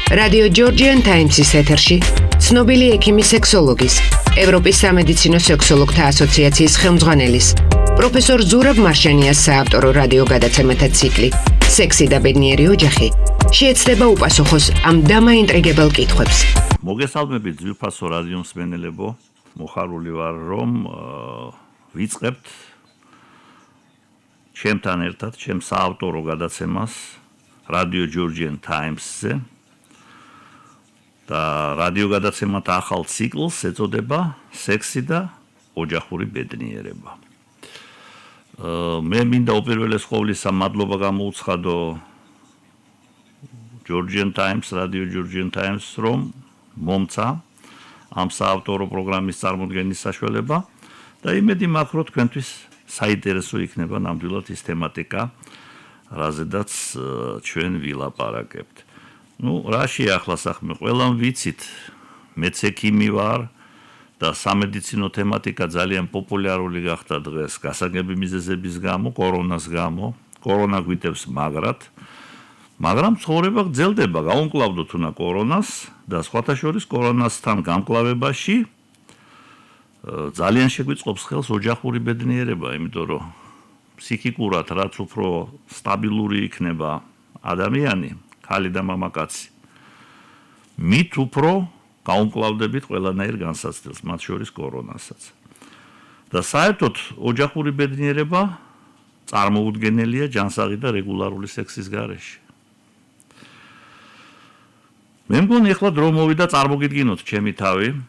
რადიო ჯორჯიან ტაიმსის ეთერში ცნობილი ექიმი სექსოლოგის, ევროპის სამედიცინო სექსოლოგთა ასოციაციის ხელმძღვანელის, პროფესორ ზურაბ მარშანიას საავტორო რადიო გადაცემათა ციკლი სექსი და ბედნიერი ოჯახი შეეცდება უპასუხოს ამ დამაინტრიგებელ კითხვებს. მოგესალმებით ძვირფასო რადიო მსმენელებო, მოხარული ვარ რომ ვიწყებთ ჩემთან ერთად ჩემ საავტორო გადაცემას რადიო ჯორჯიან ტაიმსზე და რადიო გადაცემათა ახალ ციკლს ეწოდება სექსი და ოჯახური ბედნიერება. მე მინდა უპირველეს ყოვლისა მადლობა გამოუცხადო ჯორჯიან ტაიმს, რადიო ჯორჯიან ტაიმს, რომ მომცა ამ საავტორო პროგრამის წარმოდგენის საშუალება და იმედი მაქვს, რომ თქვენთვის საინტერესო იქნება ნამდვილად ის თემატიკა, რაზედაც ჩვენ ვილაპარაკებთ. რა შეახლა საქმე, ყველამ ვიცით, მეც ექიმი ვარ და სამედიცინო თემატიკა ძალიან პოპულარული გახდა დღეს გასაგები მიზეზების გამო, კორონას გამო. კორონა გვიტევს მაგრამ ცხოვრება გრძელდება, გაუმკლავდოთ უნდა კორონას და სხვათა შორის კორონასთან გამკლავებაში ძალიან შეგვიწყობს ხელს ოჯახური ბედნიერება, იმიტომ რომ ფსიქიკურად რაც უფრო სტაბილური იქნება ადამიანი, ქალი და მამაკაცი, მით უფრო გაუმკლავდებით ყველანაირ განსაცდელს, მათ შორის კორონასაც. და საერთოდ ოჯახური ბედნიერება წარმოუდგენელია ჯანსაღი და რეგულარული სექსის გარეშე. მე მგონი ახლა დრო მოვიდა წარმოგიდგინოთ ჩემი თავი.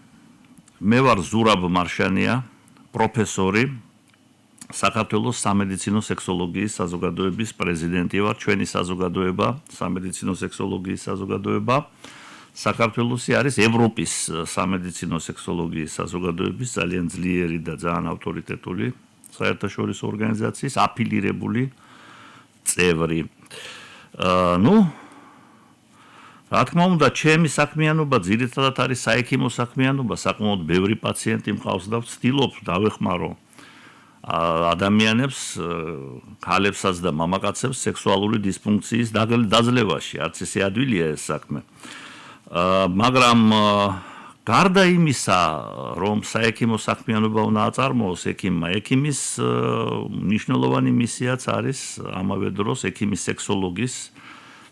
მე ვარ ზურაბ მარშანია, პროფესორი, საქართველოს სამედიცინო სექსოლოგიის საზოგადოების პრეზიდენტი ვარ. ჩვენი საზოგადოება, სამედიცინო სექსოლოგიის საზოგადოება, საქართველოსი არის ევროპის სამედიცინო სექსოლოგიის საზოგადოების ძალიან ძლიერი და ძალიან ავტორიტეტული საერთაშორისო ორგანიზაციის აფილირებული წევრი. რა თქმა უნდა, ჩემი საქმიანობა ძირითადად არის საექიმო საქმიანობა, საკმაოდ ბევრი პაციენტი მყავს და ვცდილობ დავეხმარო ადამიანებს, ქალებსაც და მამაკაცებს სექსუალური დისფუნქციის დაძლევაში, არც ისე ადვილია ეს საქმე. მაგრამ გარდა იმისა, რომ საექიმო საქმიანობა უნდა აწარმოოს ექიმმა, ექიმის მნიშვნელოვანი მისიაც არის ამავე დროს ექიმის სექსოლოგის,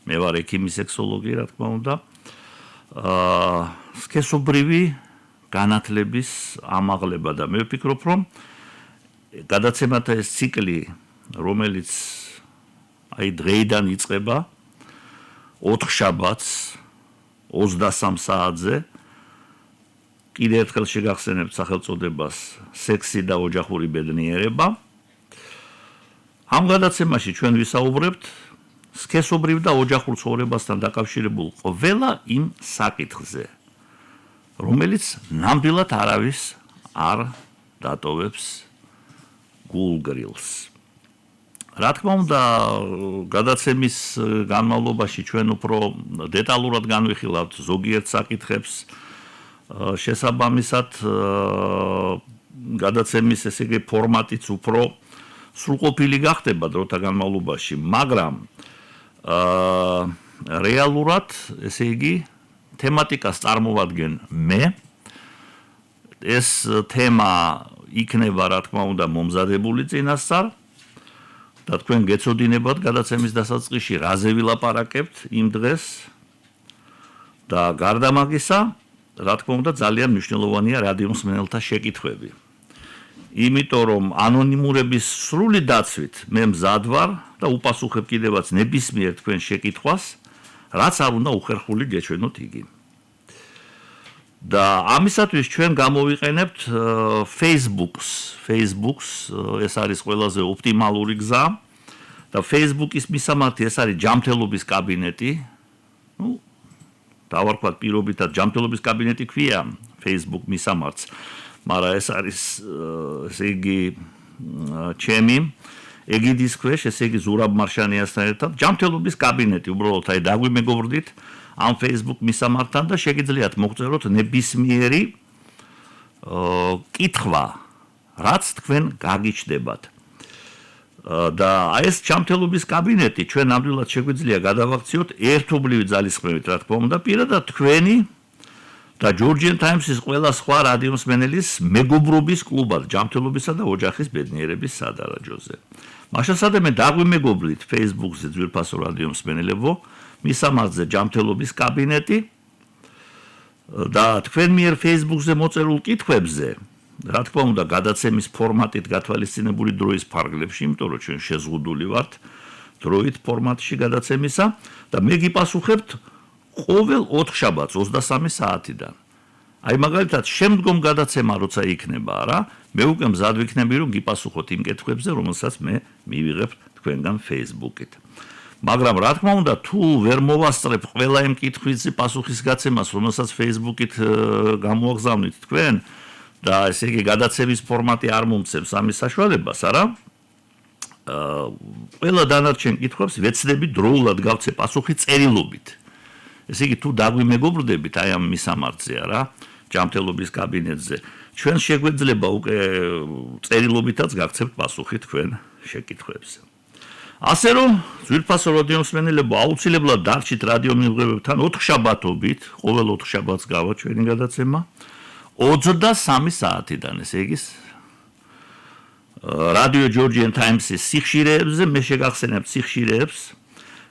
მე ვარ ექიმის სექსოლოგი, რა თქმა უნდა, სქესობრივი განათლების ამაღლება და მე ვფიქრობ, რომ გადაცემათა ეს ციკლი, რომელიც დღეიდან იწყება 4 შაბათს 23 საათზე, კიდევ ერთხელ შეგახსენებთ სახელწოდებას სექსი და ოჯახური ბედნიერება. ამ გადაცემაში ჩვენ ვისაუბრებთ სქესობრივ და ოჯახურ ცხოვრებასთან დაკავშირებულ ყველა იმ საკითხზე, რომელიც ნამდვილად არავის არ დატოვებს გულგრილს. რა თქმა უნდა, გადაცემის განმავლობაში ჩვენ უფრო დეტალურად განვიხილავთ ზოგიერთ საკითხებს, შესაბამისად გადაცემის ესე იგი ფორმატიც უფრო სრულყოფილი გახდება დროთა განმავლობაში, მაგრამ რეალურად, ესე იგი, თემატიკას წარმოვადგენ მე. ეს თემა იქნება, რა თქმა უნდა, მომზადებული წინასწარ და თქვენ გეცოდინებათ გადაცემის დასაწყისში რაზე ვილაპარაკებთ იმ დღეს და გარდა მაგისა, რა თქმა უნდა, ძალიან მნიშვნელოვანია რადიო მსმენელთა შეკითხვები. იმიტომ რომ ანონიმურების სრული დაცვით მე მზად ვარ და უპასუხებ კიდევაც ნებისმიერ თქვენ შეკითხვას, რაც არ უნდა უხერხული გეჩვენოთ იგი. და ამისათვის ჩვენ გამოვიყენებთ Facebook-ს, ეს არის ყველაზე ოპტიმალური გზა და Facebook-ის მისამართი ეს არის ჯანმრთელობის კაბინეტი. დავარქვათ პირობითად ჯანმრთელობის კაბინეტი ქვია Facebook მისამართს. მაგრამ ეს არის ესე იგი ჩემი ეგიდის ქვეშ, ესე იგი ზურაბ მარშანიასთან ერთად ჯანმრთელობის კაბინეტი, უბრალოდ დაგვიმეგობრდით ამ Facebook მისამართთან და შეგიძლიათ მოგწეროთ ნებისმიერი კითხვა, რაც თქვენ გაგიჩნდებათ. და აი ეს ჯანმრთელობის კაბინეტი ჩვენ ნამდვილად შეგვიძლია გადავაქციოთ ერთობლივი ძალისხმევით, რა თქმა უნდა, პირადად თქვენი და Georgian Times-ის ყველა სხვა რადიომსმენელის მეგობრობის კლუბად ჯანმრთელობისა და ოჯახის ბედნიერების სადარაჯოზე. მაშასადამე დაგვიმეგობრით Facebook-ზე ძვირფასო რადიომსმენელებო, მისამართზე ჯანმრთელობის კაბინეტი და თქვენ მიერ Facebook-ზე მოწერულ კითხვებზე, რა თქმა უნდა, გადაცემის ფორმატით გათვალისწინებული დროის ფარგლებში, იმიტომ რომ ჩვენ შეზღუდული ვართ დროით ფორმატში გადაცემისა და მე გიპასუხებთ ყოველ 4 შაბათს 23 საათიდან. აი მაგალითად, შემდგომ გადაცემა როცა იქნება რა, მე უკვე მზად ვიქნები რომ გიპასუხოთ იმ კითხვებზე, რომელსაც მე მივიღებ თქვენგან Facebook-ით. მაგრამ რა თქმა უნდა, თუ ვერ მოვასწრებ ყველა იმ კითხვის პასუხის გაცემას, რომელსაც Facebook-ით გამოაგზავნით თქვენ და ესე იგი გადაცემის ფორმატი არ მომცემს ამის საშუალებას, არა? ყველა დანარჩენ კითხვებს ვეცდები დროულად გავცე პასუხი წერილობით. ესე იგი თუ დაგვიმეგობრდებით აი ამ მისამართზე რა, ჯანმრთელობის კაბინეტზე, ჩვენ შეგვეძლება უკვე წერილობითაც გაგცემთ პასუხი თქვენ შეკითხვებზე. ასე რომ ძვირფასო რადიომსმენელებო, აუცილებლად დარჩით რადიომიმღვრებებთან 4 შაბათობით, ყოველ 4 შაბათს გავა ჩვენი გადაცემა 23 საათიდან, ესე იგი რადიო Georgian Times-ის სიხშირეებზე მე შეგახსენებთ სიხშირეებს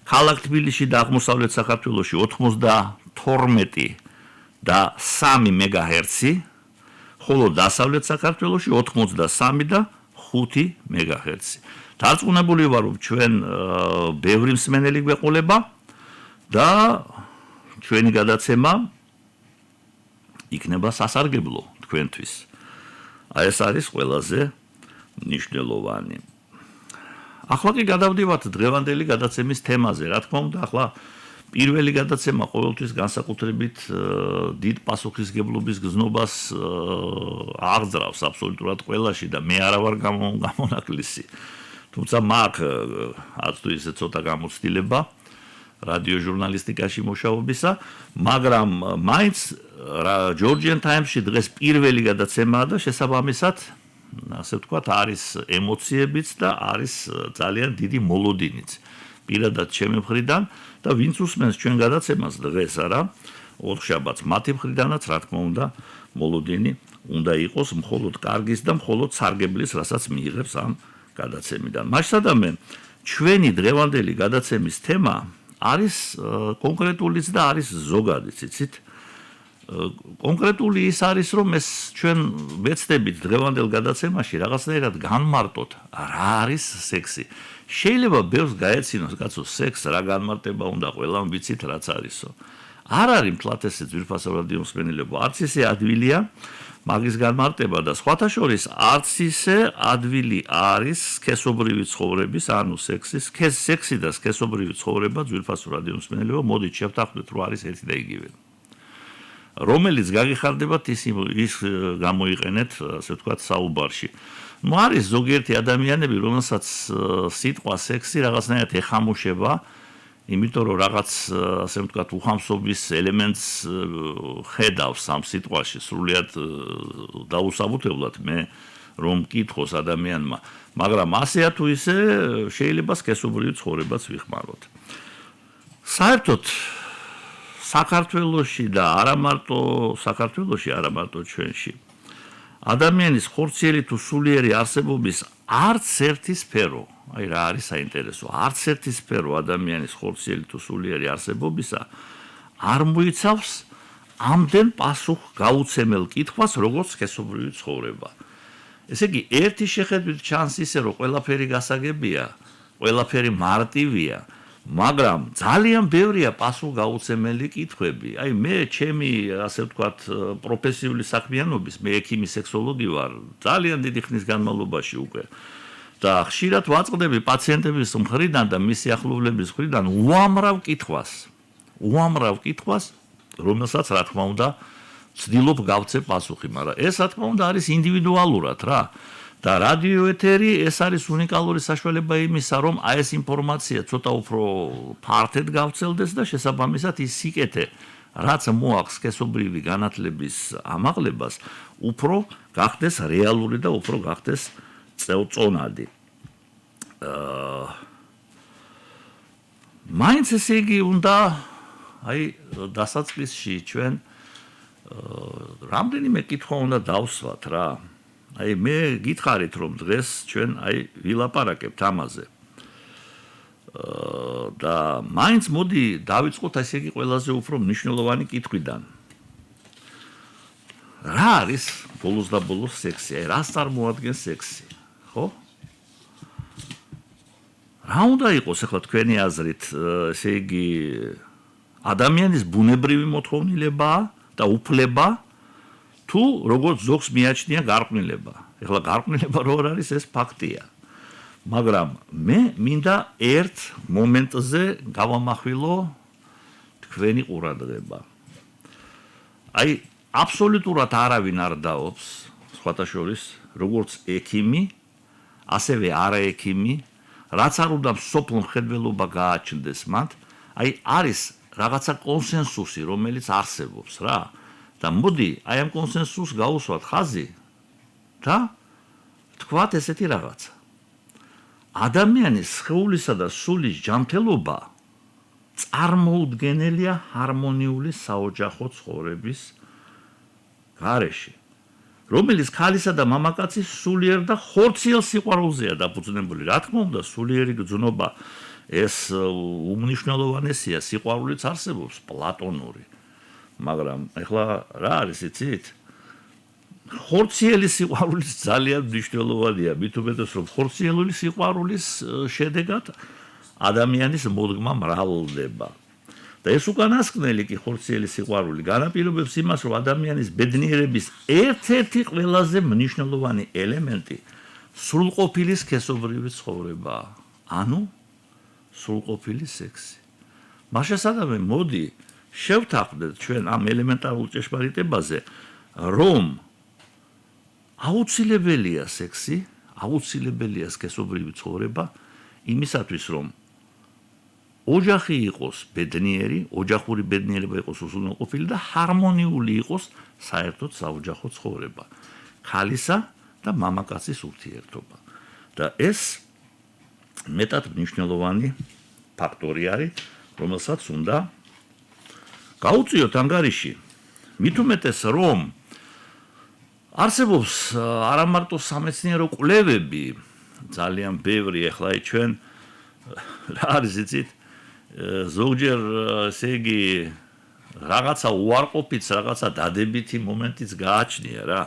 ქალაქ თბილისში და აღმოსავლეთ საქართველოში 92 და 3 მეგაჰერცი, ხოლო დასავლეთ საქართველოში 83 და 5 მეგაჰერცი. დარწმუნებული ვარ, რომ ჩვენ ბევრი მსმენელი გვეყოლება და ჩვენი გადაცემა იქნება სასარგებლო თქვენთვის. აი ეს არის ყველაზე მნიშვნელოვანი. ახლა კი გადავდივართ დღევანდელი გადაცემის თემაზე. რა თქმა უნდა, ახლა პირველი გადაცემა ყოველთვის განსაკუთრებით დიდ პასუხისგებლობის გზნობას აღძრავს აბსოლუტურად ყველაში და მე არა ვარ გამონაკლისი. თუმცა მაგ არც თუ ისე ცოტა გამოცდილება რადიო ჟურნალისტიკაში მუშაობისა, მაგრამ მაინც Georgian Times-ში დღეს პირველი გადაცემაა და შესაბამისად ასე ვთქვათ, არის ემოციებიც და არის ძალიან დიდი მოლოდინიც. პირადად ჩემი მხრიდან და ვინც უსმენს ჩვენ გადაცემას დღეს არა, 4 შაბათს მათი მხრიდანაც, რა თქმა უნდა, მოლოდინი უნდა იყოს მხოლოდ კარგის და მხოლოდ სარგებლის, რასაც მიიღებს ამ გადაცემიდან. მაშსადამე ჩვენი დღევანდელი გადაცემის თემა არის კონკრეტულიც და არის ზოგადიც, იცით? კონკრეტული ის არის, რომ ეს ჩვენ ვეცდებით დღევანდელ გადაცემაში რაღაცნაირად განმარტოთ, რა არის სექსი. შეიძლება ბევრს გაეცინოს, კაცო, სექს რა განმარტება უნდა, ყველამ ვიცით რაც არისო. არ არის მთლად ესე ძვირფასო რადიომსმენელებო, არც ისე ადვილია მაგის განმარტება და სხვათა შორის არც ისე ადვილი არის სქესობრივი ცხოვრების, ანუ სექსი და სქესობრივი ცხოვრება ძვირფასო რადიომსმენელებო, მოდით შევთანხმდეთ, რომ არის ერთი და იგივე. რომელიც გაგიხარდებათ ის გამოიყენეთ, ასე ვთქვათ, საუბარში. არის ზოგიერთი ადამიანები, რომელსაც სიტყვა სექსი რაღაცნაირად ეხამუშება, იმიტომ რომ რაღაც, ასე ვთქვათ, უხამსობის ელემენტს ხედავს ამ სიტყვაში, სრულიად დაუსაბუთებლად მე რომ მკითხოს ადამიანმა, მაგრამ ასეა თუ ისე შეიძლება სქესობრივი ცხოვრებაც ვიხმაროთ. საერთოდ საქართველოში და არა მარტო საქართველოში, არა მარტო ჩვენში ადამიანის ხორციელი თუ სულიერი არსებობის არც ერთი სფერო, აი რა არის საინტერესო, არც ერთი სფერო ადამიანის ხორციელი თუ სულიერი არსებობისა არ მოიცავს ამდენ პასუხგაუცემელ კითხვას, როგორც სქესობრივი ცხოვრება. ესე იგი, ერთი შეხედვით ჩანს ისე, რომ ყველაფერი გასაგებია, ყველაფერი მარტივია, მაგრამ ძალიან ბევრია პასუხგაუცემელი კითხვები. აი მე ჩემი, ასე ვთქვათ, პროფესიული საქმიანობის, მე ექიმი სექსოლოგი ვარ, ძალიან დიდი ხნის განმავლობაში უკვე. და ხშირად ვაწყდები პაციენტების მხრიდან და მისი ახლობლების მხრიდან უამრავ კითხვას, რომელსაც რა თქმა უნდა ვცდილობ გავცე პასუხი, მაგრამ ეს რა თქმა უნდა არის ინდივიდუალურად რა. და რადიო ეთერი ეს არის უნიკალური საშუალება იმისა, რომ აი ეს ინფორმაცია ცოტა უფრო ფართედ გავცელდეს და შესაბამისად ის სიკეთე, რაც მოაქვს სქესობრივი განათლების ამაღლებას, უფრო გახდეს რეალური და უფრო გახდეს წონადი. მაინც ესე იგი უნდა აი დასაწყისში ჩვენ რამდენიმე კითხვა უნდა დავსვათ რა. აი მე გითხარით რომ დღეს ჩვენ აი ვილაპარაკებთ ამაზე. და მაინც მოდი დავიწყოთ ესე იგი ყველაზე უფრო მნიშვნელოვანი კითხვიდან. რა არის ბოლოს და ბოლოს სექსი? აი რას წარმოადგენს სექსი? ხო? რა უნდა იყოს ახლა თქვენი აზრით, ესე იგი ადამიანის ბუნებრივი მოთხოვნილება და უფლება თუ როგორც ზოგს მიაჩნია გარყვნილება. ახლა გარყვნილება რო არ არის ეს ფაქტია. მაგრამ მე მინდა ერთ მომენტზე გავამახვილო თქვენი ყურადღება. აი აბსოლუტურად არავინ არ დაობს სხვათა შორის როგორც ექიმი, ასევე არაექიმი, რაც არ უნდა სოფლ მხედველობა გააჩნდეს მათ, აი არის რაღაცა კონსენსუსი, რომელიც არსებობს რა. და მოდი აი ამ კონსენსუსს გავუსვათ ხაზი და თქვათ ესეთი რაღაცა. ადამიანის სხეულისა და სულის ჯანმრთელობა წარმოუდგენელია ჰარმონიული საოჯახო ცხოვრების გარეშე, რომელიც ქალისა და მამაკაცის სულიერ და ხორციელ სიყვარულზეა დაფუძნებული. რა თქმა უნდა, სულიერი გრძნობა ეს უმნიშვნელოვანესია, სიყვარულიც არსებობს პლატონური. მაგრამ ეხლა რა არის იცით? ხორციელი სიყვარულიც ძალიან მნიშვნელოვანია, მით უმეტეს რომ ხორციელი სიყვარულის შედეგად ადამიანის მოდგმა მრავლდება. და ეს უკანასკნელი კი ხორციელი სიყვარული განაპირობებს იმას, რომ ადამიანის ბედნიერების ერთ-ერთი ყველაზე მნიშვნელოვანი ელემენტი სრულყოფილი სქესობრივი ცხოვრებაა. ანუ სრულყოფილი სექსი. მაშასადამე მოდი შევთანხმდეთ ჩვენ ამ ელემენტარულ ჭეშმარიტებაზე, რომ აუცილებელია სექსი, აუცილებელია სქესობრივი ცხოვრება იმისათვის, რომ ოჯახი იყოს ბედნიერი, ოჯახური ბედნიერება იყოს უზრუნველყოფილი და ჰარმონიული იყოს საერთოდ საოჯახო ცხოვრება. ქალისა და მამაკაცის ურთიერთობა. და ეს მეტად მნიშვნელოვანი ფაქტორი არის, რომელსაც უნდა გაუწიოთ ანგარიში. მით უმეტეს რომ არსებობს არა მარტო სამეცნიერო კვლევები, ძალიან ბევრი, ახლა ჩვენ რა არის იცით, ზოგჯერ ესე იგი რაღაცა უარყოფით, რაღაცა დადებითი მომენტიც გააჩნია რა.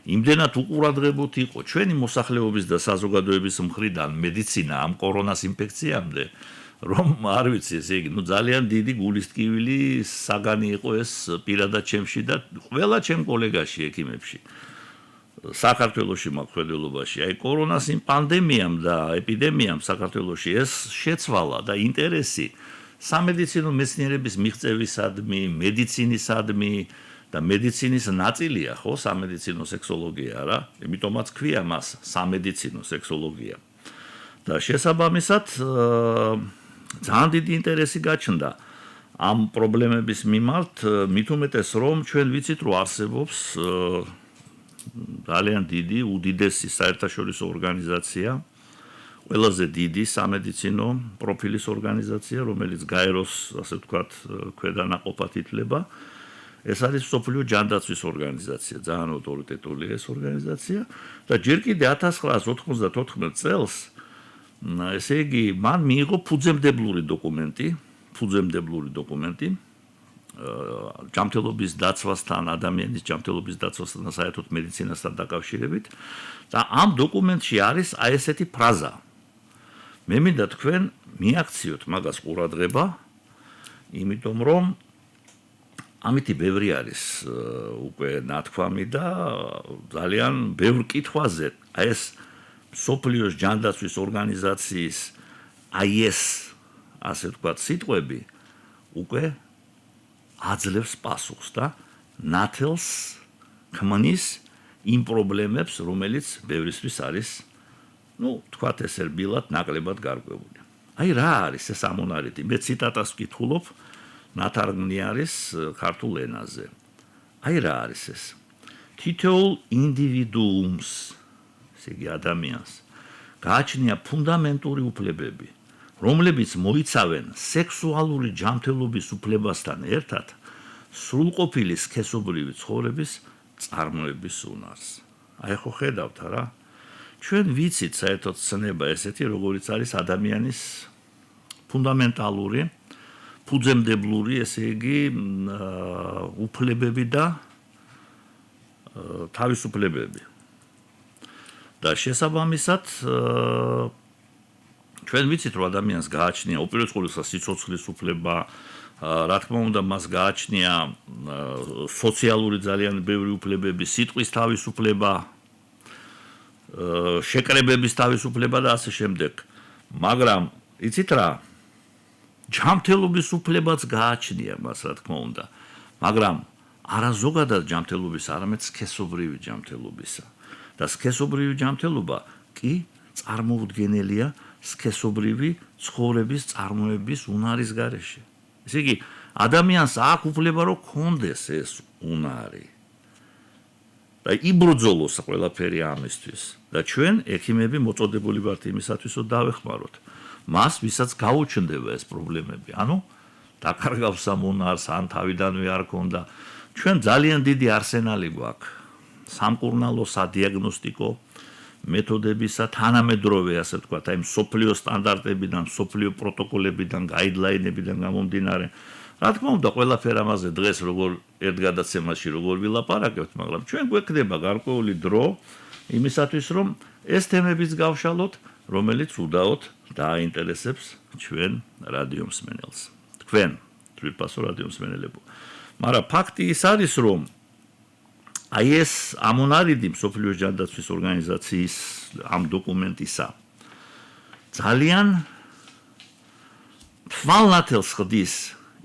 იმდენად უყურადღებოთ იყო ჩვენი მოსახლეობის და საზოგადოების მხრიდან მედიცინა ამ კორონას ინფექციამდე, რომ არ ვიცი, ესე იგი, ძალიან დიდი გულისტკივილი საგანი იყო ეს პირადად ჩემში და ყველა ჩემ კოლეგაში ექიმებში. საქართველოში მაქვს აი კორონას იმ პანდემიამ და ეპიდემიამ საქართველოში ეს შეცვალა და ინტერესი სამედიცინო მეცნიერების მიღწევისადმი, მედიცინისადმი და მედიცინის ნაწილია, ხო, სამედიცინო სექსოლოგია რა. იმიტომაც ქვია მას სამედიცინო სექსოლოგია. და შესაბამისად ძალიან დიდი ინტერესი გაჩნდა ამ პრობლემების მიმართ, მით უმეტეს რომ ჩვენ ვიცით რომ არსებობს ძალიან დიდი, უდიდესი საერთაშორისო ორგანიზაცია, ყველაზე დიდი სამედიცინო პროფილის ორგანიზაცია, რომელიც გაეროს, ასე ვთქვათ, ქვედანაყოფად ითვლება. ეს არის მსოფლიო ჯანდაცვის ორგანიზაცია, ძალიან ავტორიტეტულია ეს ორგანიზაცია და ჯერ კიდე 1994 წელს ესე იგი, მან მიიღო ფუძემდებლური დოკუმენტი, ჯანმრთელობის დაცვასთან, ადამიანის ჯანმრთელობის დაცვასთან და საერთოდ მედიცინასთან დაკავშირებით და ამ დოკუმენტში არის აი ესეთი ფრაზა. მე მინდა თქვენ მიაქციოთ მაგას ყურადღება, იმიტომ რომ ამითი ბევრი არის უკვე ნათქვამი და ძალიან ბევრ კითხვაზე აი ეს სოფლიოს ჯანდაცვის ორგანიზაციის აი ეს ასე ვთქვათ სიტყვები უკვე აძლევს პასუხს და ნათელს ქმნის იმ პრობლემებს, რომელიც ბევრისთვის არის, თქვათ ესე რბილად ნაკლებად გარკვეული. აი რა არის ეს ამონარიდი? მე ციტატას ვკითხულობ, ნათარგმნი არის ქართულ ენაზე. აი რა არის ეს? თითოეულ ინდივიდუუმს, ესე იგი ადამიანს, გააჩნია ფუნდამენტური უფლებები, რომლებიც მოიცავენ სექსუალური ჯანმრთელობის უფლებასთან ერთად სრულყოფილი სქესობრივი ცხოვრების წარმოების უნარს. აი ხო ხედავთ რა? ჩვენ ვიცით საერთოდ ცნება ესეთი, როგორიც არის ადამიანის ფუნდამენტალური, ფუძემდებლური, ესე იგი, უფლებები და თავისუფლებები. და შესაბამისად ჩვენ ვიცით, რომ ადამიანს გააჩნია უპირველეს ყოვლისა სიცოცხლის უფლება, რა თქმა უნდა, მას გააჩნია სოციალური ძალიან ბევრი უფლებები, სიტყვის თავისუფლება, შეკრებების თავისუფლება და ასე შემდეგ. მაგრამ იცით რა? ჯანმრთელობის უფლებაც გააჩნია მას, რა თქმა უნდა. მაგრამ არა ზოგადად ჯანმრთელობის, არამედ სქესობრივი ჯანმრთელობისა. და სქესობრივი ჯანმრთელობა კი წარმოუდგენელია სქესობრივი ცხოვრების წარმოების უნარის გარეშე. ესე იგი, ადამიანს აქვს უფლება, რომ კონდეს ეს უნარი. და იბრძოლოს ყველაფერი ამისთვის. და ჩვენ, ექიმები, მოწოდებული ვართ იმისათვის, რომ დავეხმაროთ მას, ვისაც გაუჩნდება ეს პრობლემები. ანუ დაკარგავს ამ უნარს, ან თავიდანვე არ ქონდა. ჩვენ ძალიან დიდი არსენალი გვაქვს სამკურნალო სადიაგნოსტიკო მეთოდებისა, თანამედროვე, ასე ვთქვათ, აი მსოფლიო სტანდარტებიდან, მსოფლიო პროტოკოლებიდან, გაიდლაინებიდან გამომდინარე. რა თქმა უნდა, ყველაფერ ამაზე დღეს როგორ ერთ გადაცემაში როგორ ვილაპარაკებთ, მაგრამ ჩვენ გვექნება გარკვეული დრო იმისათვის, რომ ეს თემებიც გავშალოთ, რომელიც უდაოდ დააინტერესებს ჩვენ რადიო მსმენელს. თქვენ, თვითფასო რადიო მსმენელებო. მაგრამ ფაქტი ის არის, რომ აი ეს ამონარიდი მსოფლიო ჯანდაცვის ორგანიზაციის ამ დოკუმენტისა ძალიან თვალნათელს ხდის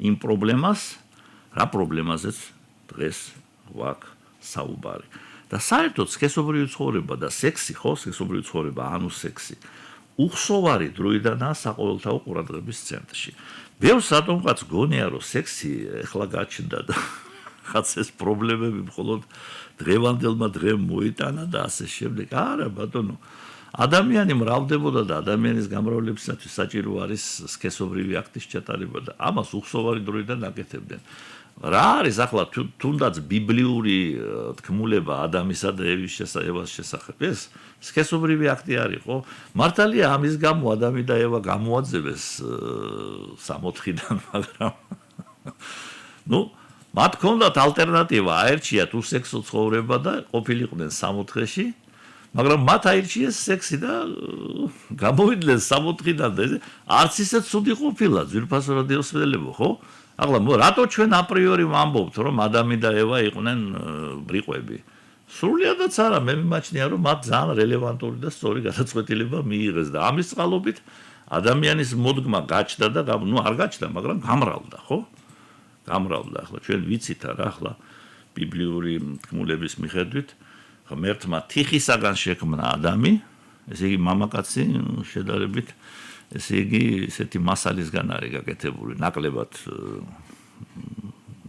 იმ პრობლემას, რა პრობლემაზეც დღეს გვაქვს საუბარი. და საერთოდ სქესობრივი ცხოვრება და სექსი, ხო, სქესობრივი ცხოვრება, ანუ სექსი, უხსოვარი დროიდანაა საყოველთაო ყურადღების ცენტრში. ბევრს რატომღაც გონია, რომ სექსი ეხლა გაჩნდა და ხაც ეს პრობლემები მხოლოდ დღევანდელმა დღემ მოიტანა და ასე შემდეგ. არა, ბატონო. ადამიანი მრავლდებოდა და ადამიანის გამრავლებისათვის საჭირო არის სქესობრივი აქტის ჩატარება და ამას უხსოვარი დროიდან აკეთებდნენ. რა არის ახლა თუნდაც ბიბლიური თქმულება ადამიანსა და ევის შესახებ? ეს სქესობრივი აქტი არის, ხო? მართალია ამის გამო ადამი და ევა გამოაძევეს სამოთხიდან, მაგრამ ნუ მათ ჰქონდათ ალტერნატივა, აერჩიათ უსექსო ცხოვრება და ყოფილიყვნენ სამოთხეში, მაგრამ მათ აირჩიეს სექსი და გამოვიდნენ სამოთხიდან და არც ისე ცუდი ყოფილა, ძვირფასო რადიო მსმენელებო, ხო? ახლა რატო ჩვენ აპრიორი ვამბობთ, რომ ადამი და ევა იყვნენ ბრიყვები? სრულიადაც არა, მე მიმაჩნია, რომ მათ ძალიან რელევანტური და სწორი გადაწყვეტილება მიიღეს და ამის წყალობით ადამიანის მოდგმა გაჩნდა და ნუ არ გაჩნდა, მაგრამ გამრავლდა, ხო? გამრავლდა. ახლა ჩვენ ვიცით რა, ახლა ბიბლიური თქმულების მიხედვით ღმერთმა თიხისაგან შექმნა ადამი, ესე იგი მამაკაცი შედარებით, ესე იგი ესეთი მასალისგან არის გაკეთებული, ნაკლებად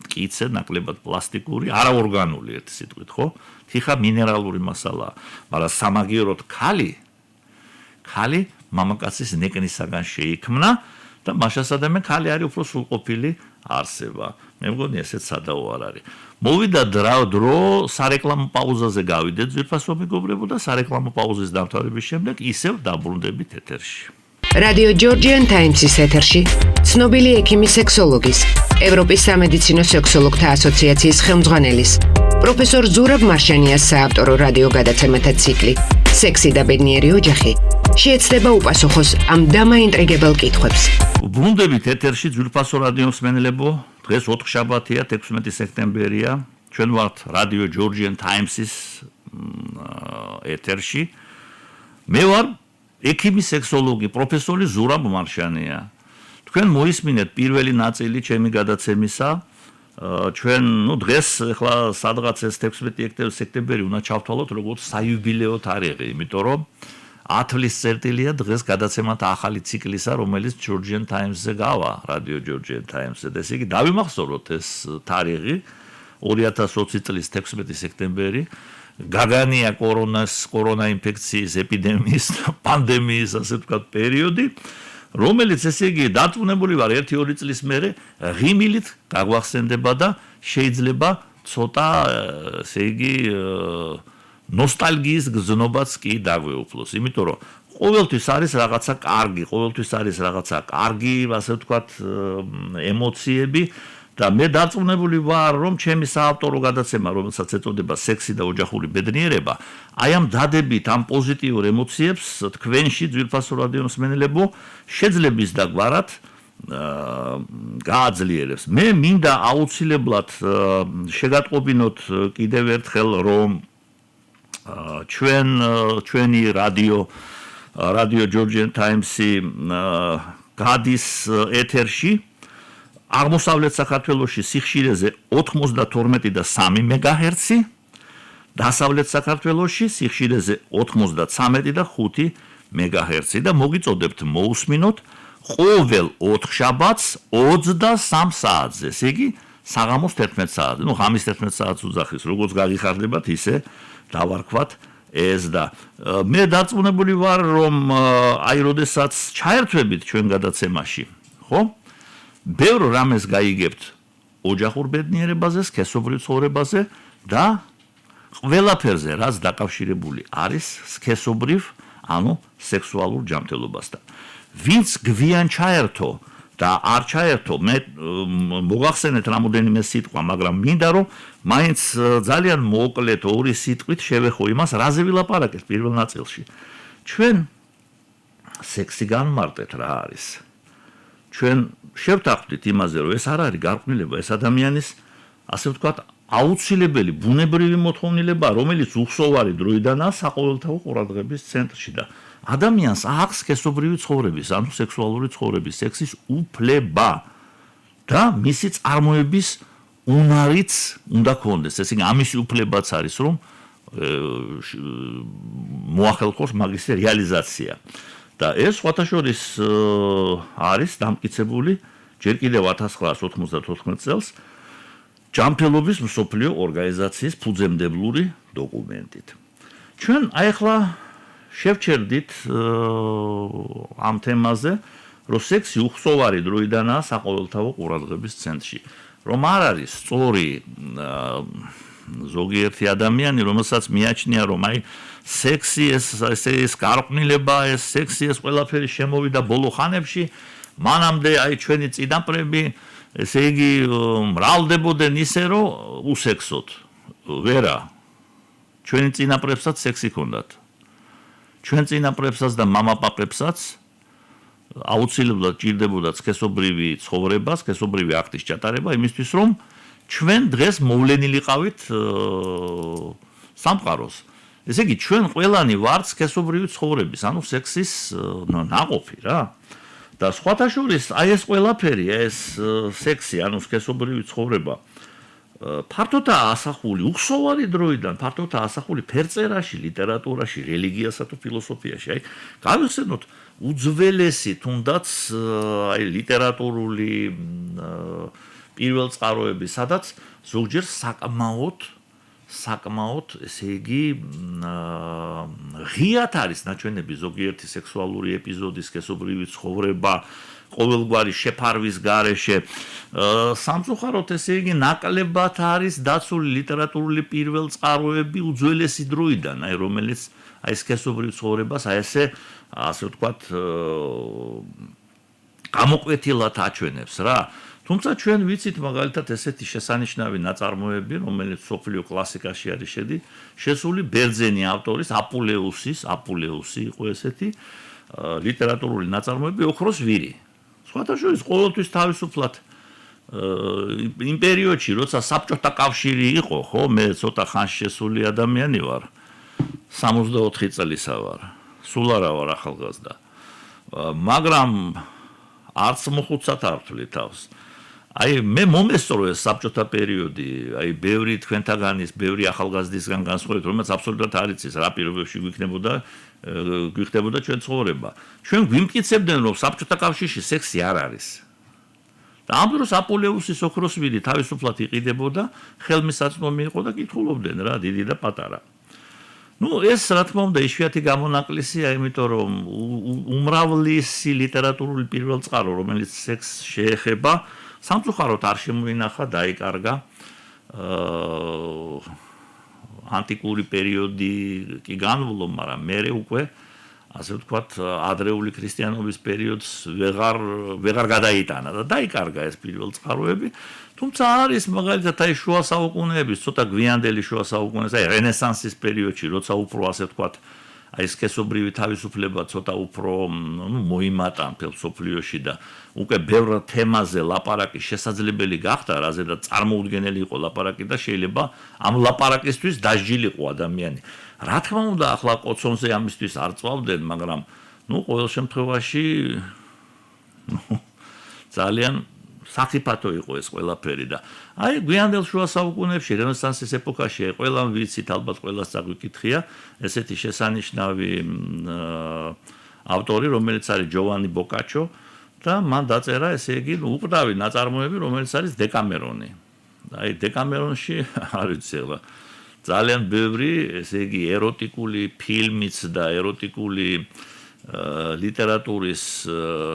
მტკიცე, ნაკლებად პლასტიკური, არაორგანული ერთი სიტყვით, ხო? თიხა მინერალური მასალაა, მაგრამ სამაგიეროდ ქალი მამაკაცის ნეკნისაგან შეიქმნა და მაშასადამე ქალი არის უფრო სრულყოფილი არსება. მე მგონი ესეც სადაო არ არის. მოვიდა დრო სარეკლამო პაუზაზე გავიდეთ, ძვირფასო მეგობრებო და სარეკლამო პაუზის დამთავრების შემდეგ ისევ დაბრუნდებით ეთერში. რადიო ჯორჯიან ტაიმსის ეთერში ცნობილი ექიმი სექსოლოგის, ევროპის სამედიცინო სექსოლოგთა ასოციაციის ხელმძღვანელის, პროფესორ ზურაბ მარშანიას საავტორო რადიო გადაცემათა ციკლი სექსი და ბედნიერი ოჯახი შეეცდება უპასუხოს ამ დამაინტრიგებელ კითხვებს. ბრუნდებით ეთერში, ძვირფასო რადიო მსმენელებო, დღეს 4 შაბათია, 16 სექტემბერია, ჩვენ ვართ რადიო ჯორჯიან ტაიმსის ეთერში. მე ვარ ექიმი სექსოლოგი, პროფესორი ზურაბ მარშანია. თქვენ მოისმინეთ პირველი ნაწილი ჩემი გადაცემისა. ჩვენ, დღეს ახლა სადღაც ეს 16 სექტემბერი უნდა ჩავთვალოთ როგორც საიუბილეო თარიღი, იმიტომ რომ 10 წლის წერტილია დღეს გადაცემათა ახალი ციკლისა, რომელიც Georgian Times-ზე გავა, რადიო Georgian Times-ზე. ესე იგი, დავიმახსოვროთ ეს თარიღი 2020 წლის 16 სექტემბერი, გაგანია კორონა ინფექციის ეპიდემიის პანდემიის ასე ვთქვათ პერიოდი რომელიც ესე იგი დარწმუნებული ვარ 1-2 წლის მერე ღიმილით გაგვახსენდება და შეიძლება ცოტა ესე იგი ნოსტალგიის გზნობაც კი დაგვეუფლოს იმიტომ რომ ყოველთვის არის რაღაცა კარგი ყოველთვის არის რაღაცა კარგი ასე ვთქვათ ემოციები და მე დარწმუნებული ვარ რომ ჩემი საავტორო გადაცემა რომელსაც ეწოდება სექსი და ოჯახური ბედნიერება აი ამ დადებით ამ პოზიტიურ ემოციებს თქვენში ძვირფასო რადიო მსმენელებო შეძლებს და გვარად გააძლიერებს მე მინდა აუცილებლად შეგატყობინოთ კიდევ ერთხელ რომ ჩვენი რადიო Georgian Times-ი გადის ეთერში აღმოსავლეთ საქართველოში სიხშირეზე 92 და 3 მეგაჰერცი, დასავლეთ საქართველოში სიხშირეზე 93 და 5 მეგაჰერცი და მოგიწოდებთ მოусმინოთ ყოველ 4 შაბათს 23 საათზე, ესე იგი საღამოს 11 საათზე. ნუ ღამის 11 საათს უძახის, როგორც გაგიხარდებათ, ისე დავარქვათ ეს და მე დარწმუნებული ვარ რომ აი როდესაც ჩაერთვებით ჩვენ გადაცემაში, ხო? ბევრ რამეს გაიგებთ ოჯახურ ბედნიერებაზე, სქესობრივ ცხოვრებაზე და ყველაფერზე, რაც დაკავშირებული არის სქესობრივ, ანუ სექსუალურ ჯანმრთელობასთან. ვინც გვიან ჩაერთო და არ ჩაერთო, მე მოგახსენეთ რამოდენიმე სიტყვა, მაგრამ მინდა რომ მაინც ძალიან მოკლედ ორი სიტყვით შევეხო იმას, რაზე ვილაპარაკეთ პირველ ნაწილში. ჩვენ სექსი განმარტეთ რა არის. ჩვენ შევთანხმდით იმაზე, რომ ეს არ არის გარყვნილება, ეს ადამიანის, ასე ვთქვათ, აუცილებელი ბუნებრივი მოთხოვნილება, რომელიც უხსოვარი დროიდანაა საყოველთაო ყურადღების ცენტრში და ადამიანს აქვს სქესობრივი ცხოვრების, ანუ სექსუალური ცხოვრების, სექსის უფლება და მისი წარმოების უნარიც უნდა ქონდეს. ესე იგი, ამის უფლებაც არის, რომ მოახელხოს მაგის რეალიზაცია. და ეს სხვათაშორის არის დამტკიცებული ჯერ კიდევ 1994 წელს ჯანმრთელობის მსოფლიო ორგანიზაციის ფუძემდებლური დოკუმენტით. ჩვენ აი ახლა შევჩერდით ამ თემაზე, რომ სექსი უხსოვარი დროიდანაა საყოველთაო ყურადღების ცენტრში. რომ არ არის სწორი ზოგიერთი ადამიანი, რომელსაც მიაჩნია, რომ აი სექსი ეს გარყვნილება, ეს სექსი ეს ყველაფერი შემოვიდა ბოლო ხანებში, მანამდე აი ჩვენი წინაპრები, ესე იგი მრავლდებოდნენ ისე, რომ უსექსოდ. ვერა. ჩვენი წინაპრებსაც სექსი ჰქონდათ. ჩვენ წინაპრებსაც და მამაპაპებსაც აუცილებლად ჭირდებოდა სქესობრივი ცხოვრება, სქესობრივი აქტის ჩატარება იმისთვის, რომ ჩვენ დღეს მოვლენილიყავით სამყაროს. ესე იგი, ჩვენ ყველანი ვართ სქესობრივი ცხოვრების, ანუ სექსის ნაყოფი რა. და სხვათაშორის აი ეს ყველაფერი, ეს სექსი, ანუ სქესობრივი ცხოვრება ფართოდაა ასახული უხსოვარი დროიდან, ფართოდაა ასახული ფერწერაში, ლიტერატურაში, რელიგიასა თუ ფილოსოფიაში. აი, გავიხსენოთ უძველესი თუნდაც აი ლიტერატურული პირველწყაროები, სადაც ზოგჯერ საკმაოდ, ესე იგი, ღიად არის ნაჩვენები ზოგიერთი სექსუალური ეპიზოდი, სქესობრივი ცხოვრება, ყოველგვარი შეფარვის გარეშე. სამწუხაროდ, ესე იგი, ნაკლებად არის დაცული ლიტერატურული პირველწყაროები უძველესი დროიდან, აი რომელიც აი სქესობრივ ცხოვრებას აი ესე ვთქვათ, გამოკვეთილად აჩვენებს რა. თუმცა ჩვენ ვიცით მაგალითად ესეთი შესანიშნავი ნაწარმოები, რომელიც სოფლიო კლასიკაში არის შესული ბერძენი ავტორის აპულეუსი იყო ესეთი ლიტერატურული ნაწარმოები ოქროს ვირი. სხვათაშორის ყოველთვის თავისუფლად იმ პერიოდში, როცა საბჭოთა კავშირი იყო, ხო, მე ცოტა ხანში შესული ადამიანი ვარ. 64 წელისა ვარ. სულ არა ვარ ახალგაზრდა. მაგრამ არც მოხუცად არ ვთვლი თავს. აი მე მომესწრო ეს საბჭოთა პერიოდი, აი ბევრი თქვენთაგანის, ბევრი ახალგაზრდისგან განსხვავებით, რომელიც აბსოლუტურად არ იცის რა პირობებში გვიხდებოდა ჩვენ ცხოვრება. ჩვენ გვიმტკიცებდნენ, რომ საბჭოთა კავშირში სექსი არ არის. და ამ დროს აპოლეუსის ოქროს ვირი თავისუფლად იყიდებოდა, ხელმისაწვდომი იყო და კითხულობდნენ რა, დიდი და პატარა. Ну, ეს რა თქმა უნდა იშვიათი გამონაკლისია, იმიტომ რომ უმრავლესი ლიტერატურული პირველწყარო, რომელიც სექსს შეეხება, სამწუხაროდ არ შემოინახა, დაიკარგა. ანტიკური პერიოდი კი განვლო, მაგრამ მერე უკვე ასე ვთქვათ, ადრეული ქრისტიანობის პერიოდს ვეღარ გადაიტანა და დაიკარგა ეს პირველწყაროები. თუმცა არის მაგალითად აი შუა საუკუნეების, ცოტა გვიანდელი შუა საუკუნეების, აი რენესანსის პერიოდში, როცა უფრო ასე ვთქვათ, აი სქესობრივი თავისუფლება ცოტა უფრო მოიმატა მთელ მსოფლიოში და უკვე ბევრ თემაზე ლაპარაკი შესაძლებელი გახდა, რაზედაც წარმოუდგენელი იყო ლაპარაკი და შეიძლება ამ ლაპარაკისთვის დასჯილიყო ადამიანი. რა თქმა უნდა, ახლა კოცონზე ამისთვის არ წვავდნენ, მაგრამ ყოველ შემთხვევაში ძალიან საფრთხო იყო ეს ყველაფერი და აი გვიანდელ შუა საუკუნეებში, რენესანსის ეპოქაში ყველამ ვიცით, ალბათ ყველას წაგვიკითხია, ესეთი შესანიშნავი ავტორი, რომელიც არის ჯოვანი ბოკაჩო და მან დაწერა, ესე იგი, უკვდავი ნაწარმოები, რომელიც არის დეკამერონი. აი დეკამერონში არ ვიცი ახლა ძალიან ბევრი, ესე იგი, ეროტიკული ფილმიც და ეროტიკული ლიტერატურის,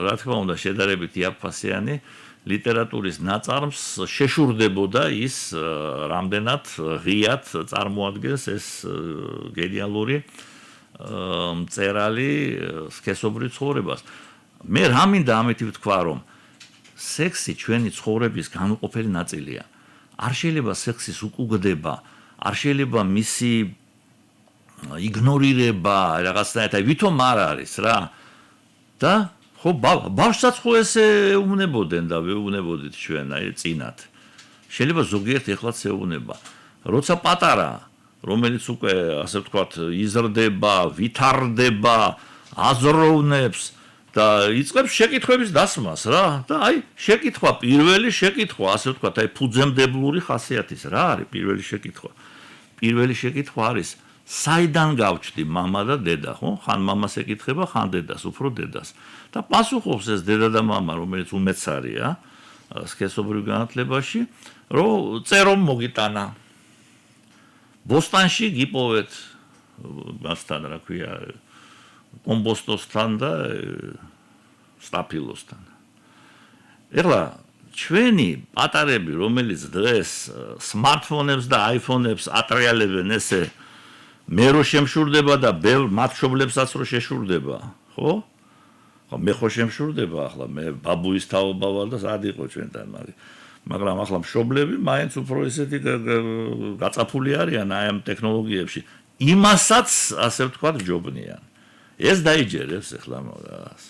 რა თქმა უნდა, შედარებით იაფფასიანი ლიტერატურის ნაწარმს შეშურდებოდა ის რამდენად ღიად წარმოადგენს ეს გენიალური მწერალი სქესობრივ ცხოვრებას. მე რა მინდა ამეთი ვთქვა, რომ სექსი ჩვენი ცხოვრების განუყოფელი ნაწილია. არ შეიძლება სექსის უკუგდება, არ შეიძლება მისი იგნორირება, რაღაცნაირად, ვითომ არ არის რა. და ხო ბავშვსაც ხო ესე უნებოდნენ და ვეუბნებოდით ჩვენ აი წინათ. შეიძლება ზოგიერთი ეხლაც ეუბნება. როცა პატარა, რომელიც უკვე ასე ვთქვათ, იზრდება, ვითარდება, აზროვნებს და იწყებს შეკითხვების დასმას რა. და აი შეკითხვა, პირველი შეკითხვა, ასე ვთქვათ, აი ფუძემდებლური ხასიათის რა არის პირველი შეკითხვა? პირველი შეკითხვა არის საიდან გავჩდი მამა და დედა, ხო? ხან მამას ეკითხება, ხან დედას, უფრო დედას. და პასუხობს ეს დედა და მამა, რომელიც უმეცარია სქესობრივ განათლებაში, რომ წერომ მოგიტანა. ბოსტანში გიპოვეთ მასთან, რა ქვია, კომბოსტოსთან და სტაფილოსთან. ეხლა ჩვენი პატარები, რომელიც დღეს სმარტფონებს და აიფონებს ატრიალებენ ესე მე რო შემშურდება და ბევრ მათშობლებსაც რო შეშურდება, ხო? ხო მე ხო შემშურდება ახლა, მე ბაბუის თაობა ვარ და სად იყო ჩვენთან, მაგრამ ახლა მშობლები მაინც უფრო ესეთი გაწაფული არიან აი ამ ტექნოლოგიებში. იმასაც, ასე ვთქვათ, ჯობნიან. ეს დაიჯერებს ახლა მაგას.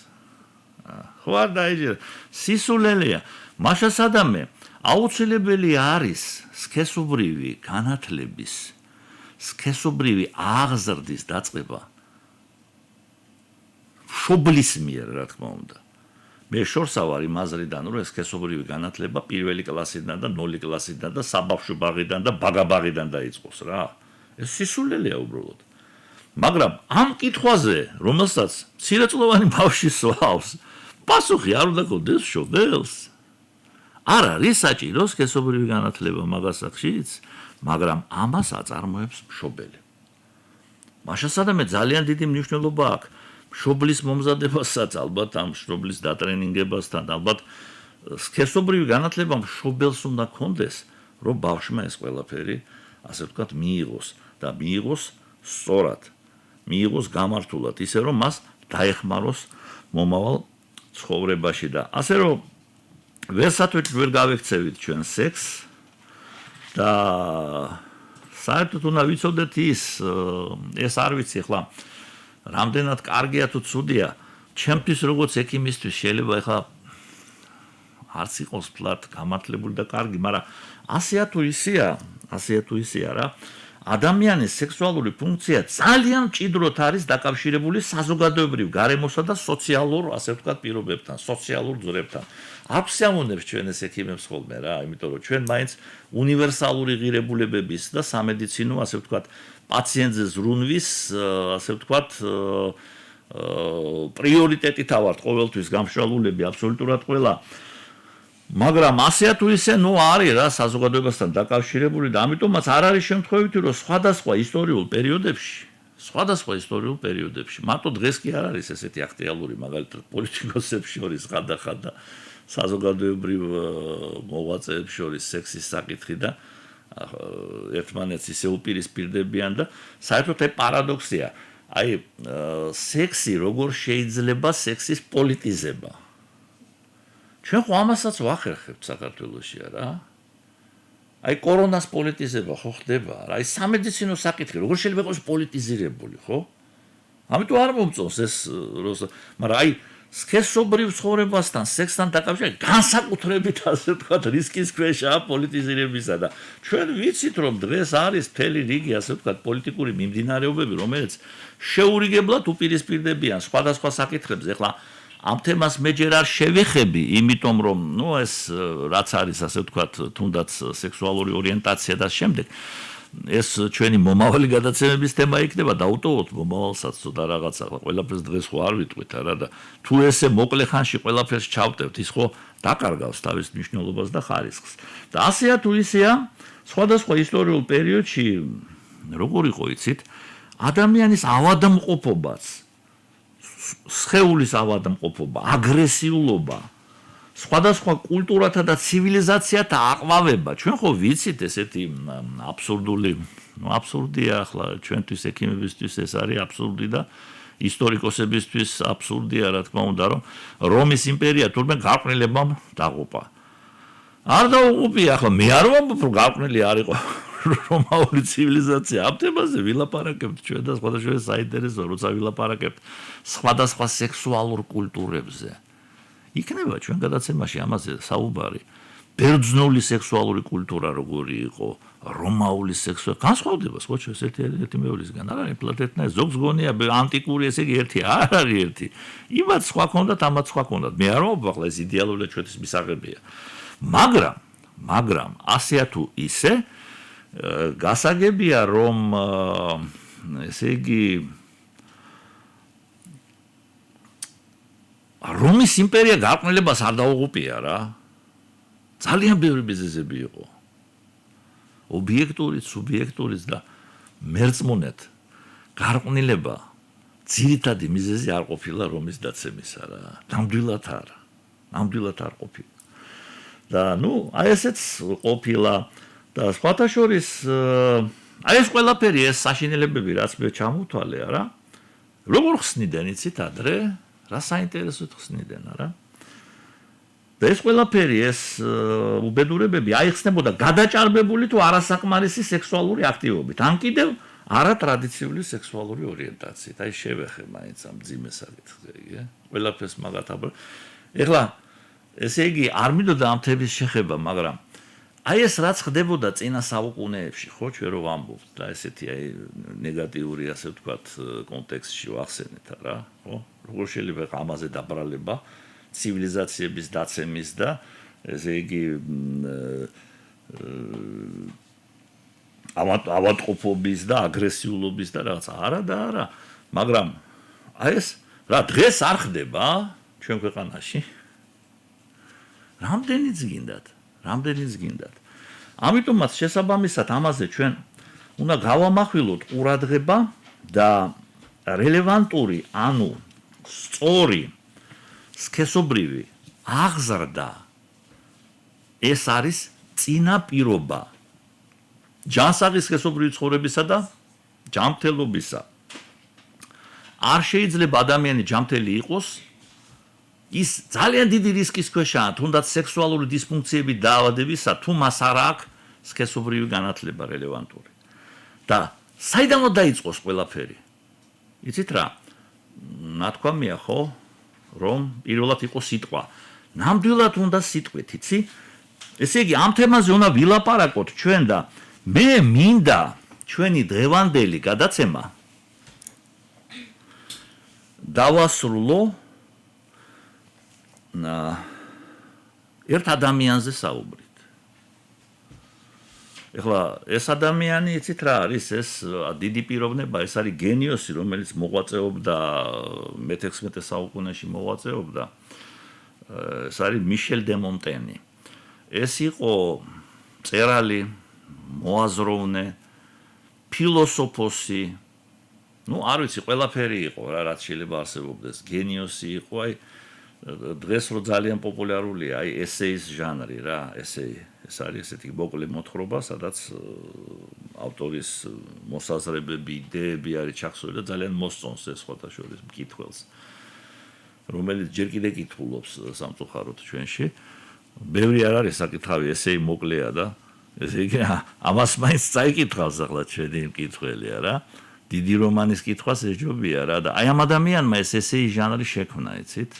ხო არ დაიჯერებს. სისულელეა. მაშასადამე აუცილებელი არის სქესობრივი განათლების სქესობრივი აღზრდის დაწყება მშობლის მიერ, რა თქმა უნდა. მე შორსა ვარ იმ აზრიდან, რომ ეს სქესობრივი განათლება პირველი კლასიდან და 0 კლასიდან და საბავშვო ბაღიდან და ბაგაბაღიდან დაიწყოს რა. ეს სისულელეა უბრალოდ. მაგრამ ამ კითხვაზე, რომელსაც მცირეწლოვანი ბავშვი სვავს, პასუხი არ უნდა გქონდეს მშობელს. არ არის საჭირო სქესობრივი განათლება მაგას სახშიც, მაგრამ ამას აწარმოებს მშობელი. მაშასადამე ძალიან დიდი მნიშვნელობა აქვს მშობლის მომზადებასაც, ალბათ ამ მშობლის დატრენინგებასთან, ალბათ სქესობრივი განათლება მშობელს უნდა გქონდეს, რომ ბავშვმა ეს ყველაფერი, ასე ვთქვათ, მიიღოს და მიიღოს სწორად, მიიღოს გამართულად, ისე რომ მას დაეხმაროს მომავალ ცხოვრებაში და ასე რომ ვერსათვით ვერ გავექცევით ჩვენ სექსს და საერთოდ უნდა ვიცოდეთ ეს არ ვიცი ახლა რამდენად კარგია თუ ცუდია ჩემთვის როგორც ექიმისთვის შეიძლება ახლა არც იყოს ფლად გამართლებული და კარგი, მაგრამ ასეა თუ ისეა რა ადამიანის სექსუალური ფუნქცია ძალიან მჭიდროდ არის დაკავშირებული საზოგადოებრივ გარემოსა და სოციალურ, ასე ვთქვათ, პირობებთან, სოციალურ ძვრებთან. არ ვსიამოვნებს ჩვენ ეს ექიმებს ხოლმე რა, იმიტომ რომ ჩვენ მაინც უნივერსალური ღირებულებების და სამედიცინო, ასე ვთქვათ, პაციენტზე ზრუნვის, ასე ვთქვათ, პრიორიტეტით ავართ ყოველთვის გამშვალულები აბსოლუტურად ყველა. მაგრამ ასეა თუ ისე არის რა საზოგადოებასთან დაკავშირებული და ამიტომაც არ არის შემთხვევითი რომ სხვადასხვა ისტორიულ პერიოდებში სხვადასხვა ისტორიულ პერიოდებში. მარტო დღეს კი არ არის ესეთი აქტუალური, მაგალითად, პოლიტიკოსებს შორის ხანდახან და საზოგადოებრივ მოღვაწეებს შორის სექსის საკითხი და ერთმანეთს ისე უპირისპირდებიან და საერთოდ ეს პარადოქსია. აი, სექსი როგორ შეიძლება სექსის პოლიტიზება? ჩვენ ხო ამასაც ვახერხებთ საქართველოში არა? აი კორონას პოლიტიზება ხო ხდება რა? აი სამედიცინო საკითხი როგორ შეიძლება იყოს პოლიტიზირებული, ხო? ამიტომ არ მომწონს ეს მაგრამ აი სქესობრივ ცხოვრებასთან, სექსთან დაკავშირებით განსაკუთრებით ასე ვთქვათ რისკის ქვეშაა პოლიტიზირებისა და ჩვენ ვიცით რომ დღეს არის მთელი რიგი ასე ვთქვათ პოლიტიკური მიმდინარეობები, რომელიც შეურიგებლად უპირისპირდებიან სხვადასხვა საკითხებზე. ეხლა ამ თემას მე ჯერ არ შევეხები, იმიტომ რომ ეს რაც არის ასე ვთქვათ თუნდაც სექსუალური ორიენტაცია და შემდეგ ეს ჩვენი მომავალი გადაცემების თემა იქნება დაუტოვოთ მომავალსაც და რაღაცა ყველაფერს დღეს ხო არ ვიტყვით არა და თუ ესე მოკლე ხანში ყველაფერს ჩავტევთ ის ხო დაკარგავს თავის მნიშვნელობას და ხარისხს და ასეა თუ ისეა სხვადასხვა ისტორიულ პერიოდში როგორ იყო იცით ადამიანის ავადმყოფობაც სხეულის ავადმყოფობა აგრესიულობა სხვადასხვა კულტურათა და ცივილიზაციათა აყვავება. ჩვენ ხო ვიცით ესეთი აბსურდია ახლა ჩვენთვის ექიმებისთვის ეს არის აბსურდი და ისტორიკოსებისთვის აბსურდია რა თქმა უნდა რომ რომის იმპერია თურმე გარყვნილებამ დაღუპა. არ დაუღუპია ახლა მე არ ვამბობ რომ გარყვნილი არ იყო რომაული ცივილიზაცია. ამ თემაზე ვილაპარაკებთ ჩვენ და სხვადასხვა საინტერესო როცა ვილაპარაკებთ სხვადასხვა სექსუალურ კულტურებზე. იქნება ჩვენ გადაცემაში ამაზე საუბარი. ბერძნული სექსუალური კულტურა როგორი იყო, რომაული სექსუალური განსხვავდება ხო ჩვენ ერთი მეორისგან არ არის პლატეტნა ზოგს გონია ანტიკური ესე იგი ერთი არ არის ერთი. იმათ სხვა ქონდათ, ამათ სხვა ქონდათ. მე არ ვამბობ ახლა ეს იდეალურად ჩვენთვის მისაღებია. მაგრამ ასეა თუ ისე გასაგებია რომ ესე იგი რომის იმპერია გარყვნილებას არ დაუღუპია რა. ძალიან ბევრი ბიზნესები იყო. ობიექტურიც, სუბიექტურიც და მერწმუნეთ გარყვნილება ძირითადი მიზეზი არ ყოფილა რომის დაცემისა რა. ნამდვილად არ ყოფილა. და აი ესეც ყოფილა და სხვათა შორის აი ეს ყველაფერი ეს საშინელებები რაც მე ჩამოვთვალე არა. როგორ ხსნიდან იცით ადრე? რა საინტერესოდ ხსნიდან არა? და ეს ყველაფერი ეს უბედურებები აიხსნებოდა გადაჭარბებული თუ არასაკმარისი სექსუალური აქტივობით, ან კიდევ არატრადიციული სექსუალური ორიენტაციით. აი შევეხე მაინც ამ ძიმე საკითხზე, იგი? ყველაფერს მაგათაბა. ეხლა ესე იგი არ მინდოდა ამ თემის შეხება, მაგრამ აი ეს რაც ხდებოდა წინა საუკუნეებში, ხო, ჩვენ რო ვამბობთ და ესეთი აი ნეგატიური ასე ვთქვათ კონტექსტში ვახსენეთ რა, ხო? როგორ შეიძლება ამაზე დაბრალება ცივილიზაციების დაცემის და ესე იგი ავადმყოფობის და აგრესიულობის და რაღაც არა, მაგრამ აი ეს რა დღეს არ ხდება ჩვენ ქვეყანაში? რამდენიც გინდათ. ამიტომაც შესაბამისად ამაზე ჩვენ უნდა გავამახვილოთ ყურადღება და რელევანტური, ანუ სწორი სქესობრივი აღზრდა ეს არის წინაპირობა ჯანსაღი სქესობრივი ცხოვრებისა და ჯანმრთელობისა. არ შეიძლება ადამიანი ჯანმრთელი იყოს ის ძალიან დიდი რისკის ქვეშაა თუნდაც სექსუალური დისფუნქციების დაავადებისა თუ მას არ აქვს სქესობრივი განათლება რელევანტური. და საიდან უნდა დაიწყოს ყველაფერი? იცით რა? ნათქვამია ხო რომ პირველად იყო სიტყვა. ნამდვილად უნდა სიტყვით, იცი? ესე იგი ამ თემაზე უნდა ვილაპარაკოთ ჩვენ და მე მინდა ჩვენი დღევანდელი გადაცემა დავასრულო ერთ ადამიანზე საუბრით. ეხლა ეს ადამიანი იცით რა არის ეს დიდი პიროვნება, ეს არის გენიოსი, რომელიც მოღვაწეობდა მე-16 საუკუნეში მოღვაწეობდა. ეს არის მიშელ დე მონტენი. ეს იყო მწერალი, მოაზროვნე, ფილოსოფოსი, ну არ ვიცი, ყველაფერი იყო რა, რაც შეიძლება არსებობდეს. გენიოსი იყო, აი დღეს რო ძალიან პოპულარულია, აი ესეის ჟანრი რა, ესეი. ეს არის ესეთი მოკლე მოთხრობა, სადაც ავტორის მოსაზრებები, იდეები არის ჩახსოვილი და ძალიან მოსწონს ეს სხვადასხვა მკითხველს. რომელიც ჯერ კიდე კითხულობს სამწუხაროდ ჩვენში. ბევრი არ არის საკითხავი, ესეი მოკლეა და ესე იგი ამას მაინც წაიკითხავს ახლა ჩვენი მკითხველია რა. დიდი რომანის კითხვას ეჯობია რა და აი ამ ადამიანმა ეს ესეი ჟანრი შექმნა, იცით?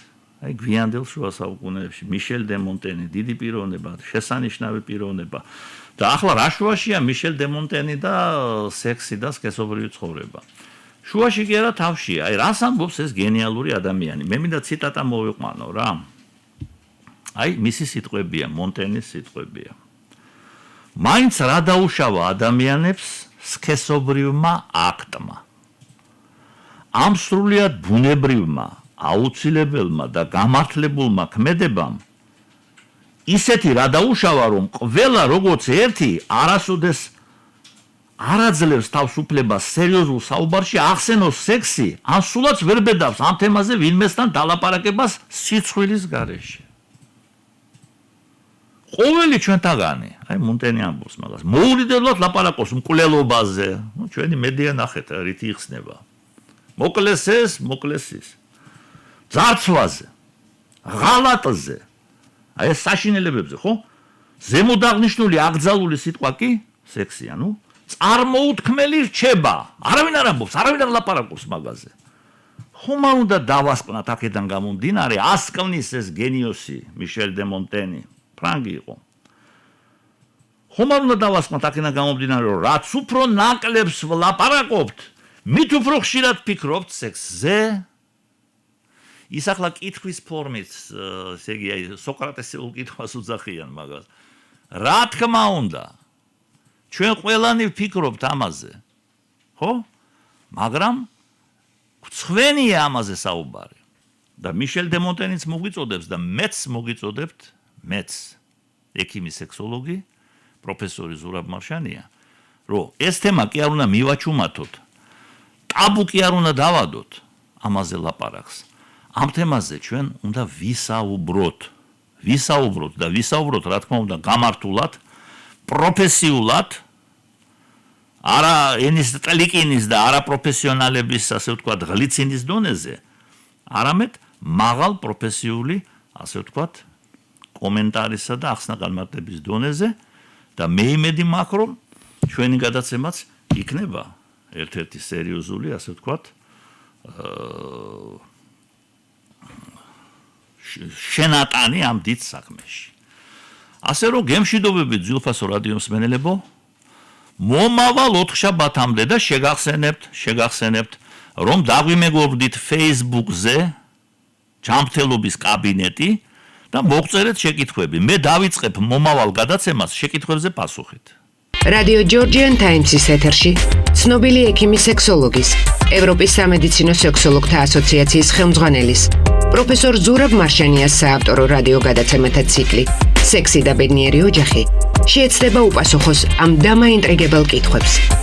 აი გვიანდელ შუა საუკუნეებში მიშელ დე მონტენი დიდი პიროვნება, შესანიშნავი პიროვნება. და ახლა რა შუაშია მიშელ დე მონტენი და სექსი და სქესობრივი ცხოვრება. შუაში კი არა თავშია. აი რას ამბობს ეს გენიალური ადამიანი? მე მინდა ციტატა მოვიყვანო რა. აი მისი სიტყვებია, მონტენის სიტყვებია. მაინც რა დაუშავა ადამიანებს სქესობრივმა აქტმა. ამ სრულიად ბუნებრივმა, აუცილებელმა და გამართლებულმა ქმედებამ ისეთი რა დაუშავა, რომ ყველა როგორც ერთი არასოდეს არ აძლევს თავს უფლებას სერიოზულ საუბარში ახსენოს სექსი, ან სულაც ვერ ბედავს ამ თემაზე ვინმესთან დალაპარაკებას სიცხვილის გარეშე. ყოველი ჩვენთაგანი, აი მონტენი ამბობს მაგას, მოულიდებლად ლაპარაკობს მკვლელობაზე, ну ჩვენი მედია ნახეთ, რითი იხსნება. მოკლეს ეს, მოკლეს ის. ძარცვაზე, ღალატზე, აი ეს საშინელებებზე, ხო? ზემოდაღნიშნული აკრძალული სიტყვა კი სექსია, ну წარმოუთქმელი რჩება. არავინ არ ამბობს, არავინ არ ლაპარაკობს მაგაზე. ხომ არ უნდა დავასკვნათ აქედან გამომდინარე, ასკნის ეს გენიოსი მიშელ დე მონტენი, ფრანგი იყო. ხომ არ უნდა დავასკვნათ აქედან გამომდინარე, რომ რაც უფრო ნაკლებს ვლაპარაკობთ, მით უფრო ხშირად ფიქრობთ სექსზე. ის ახლა კითხვის ფორმით, ესე იგი, აი სოკრატესეულ კითხვას უძახიან მაგას. რა თქმა უნდა, ჩვენ ყველანი ვფიქრობთ ამაზე. ხო? მაგრამ ხვენია ამაზე საუბარი. და მიშელ დე მონტენიც მოგვიწოდებს და მეც მოგიწოდებთ, მეც ექიმი სექსოლოგი, პროფესორი ზურაბ მარშანია, რომ ეს თემა კი არ უნდა მივაჩუმათოთ. ტაბუ კი არ უნდა დავადოთ ამაზე ლაპარაკს. ამ თემაზე ჩვენ უნდა ვისაუბროთ. ვისაუბროთ და ვისაუბროთ, რა თქმა უნდა, გამართულად, პროფესიულად, არა ენის ტლიკინის და არა პროფესიონალების, ასე ვთქვათ, ღლიცინის დონეზე, არამედ მაღალ პროფესიული, ასე ვთქვათ, კომენტარისა და ახსნა-განმარტების დონეზე და მე იმედი მაქვს, რომ ჩვენი გადაცემაც იქნება ერთ-ერთი სერიოზული, ასე ვთქვათ, შენატანი ამ დიდ საქმეში. ასე რომ გემშვიდობებით ძვირფასო რადიო მსმენელებო, მომავალ ოთხშაბათამდე და შეგახსენებთ, რომ დაგვიმეგობრდით Facebook-ზე ჯანმრთელობის კაბინეტი და მოგწერეთ შეკითხვები. მე დავიწყებ მომავალ გადაცემას შეკითხვებზე პასუხით. რადიო ჯორჯიან ტაიმსის ეთერში ცნობილი ექიმი სექსოლოგის, ევროპის სამედიცინო სექსოლოგთა ასოციაციის ხელმძღვანელის, პროფესორ ზურაბ მარშანიას საავტორო რადიო გადაცემათა ციკლი სექსი და ბედნიერი ოჯახი შეეცდება უპასუხოს ამ დამაინტრიგებელ კითხვებს.